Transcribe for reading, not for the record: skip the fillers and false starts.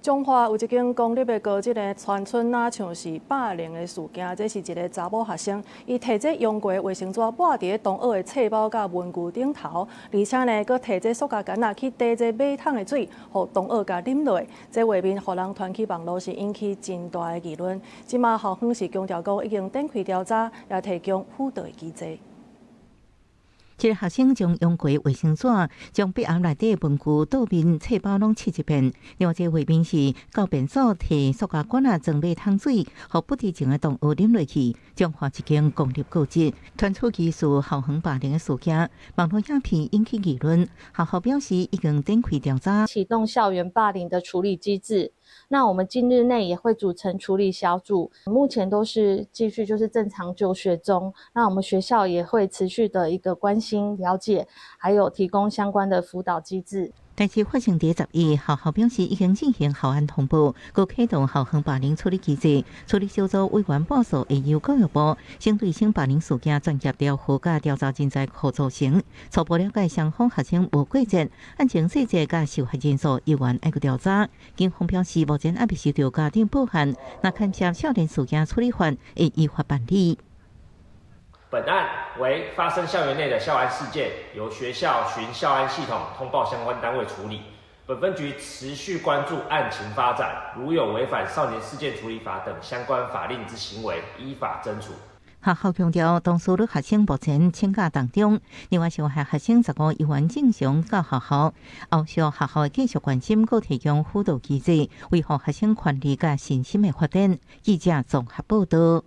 中华有一间公立的高职呢，传出像是霸凌的事件。这是一个查某学生，伊摕这用过的卫生纸抹伫同学的册包甲文具顶头，而且呢，佫摕这塑胶杆去滴这马桶的水，互同学甲啉落。这画面互人传去网络，是引起真大的议论。即马校方是强调讲已经展开调查，也提供辅导的机制。一个学生将用过卫生纸将笔盒内底的文具倒面册包拢切一遍。另外一个画面是教编组摕塑胶管装马桶水，互不知情的同学啉落去，彰化一间公立高职传出疑似校园霸凌的事件，网络影片引起议论。校方表示已经展开调查，启动校园霸凌的处理机制。那我们今日内也会组成处理小组，目前都是继续就是正常就学中。那我们学校也会持续的一个关心、了解，还有提供相关的辅导机制。但是发生第10日，校表示已经进行校安通报，佮启动校园霸凌处理机制。处理小组委员报诉会由教育部针对性霸凌事件专业调查甲调查人才库组成，初步了解双方学生无过节，案情细节甲受害人数依然要调查。警方表示，目前还未收到家庭报案，那牵涉少年事件处理法会依法办理。本案为发生校园内的校安事件，由学校循校安系统通报相关单位处理。本分局持续关注案情发展，如有违反少年事件处理法等相关法令之行为，依法侦处。学校强调，当事女学生目前请假当中，另外伤害学生15依然正常到学校。后续学校会继续关心，佮提供辅导机制，维护学生权利甲信心的发展。记者综合报道。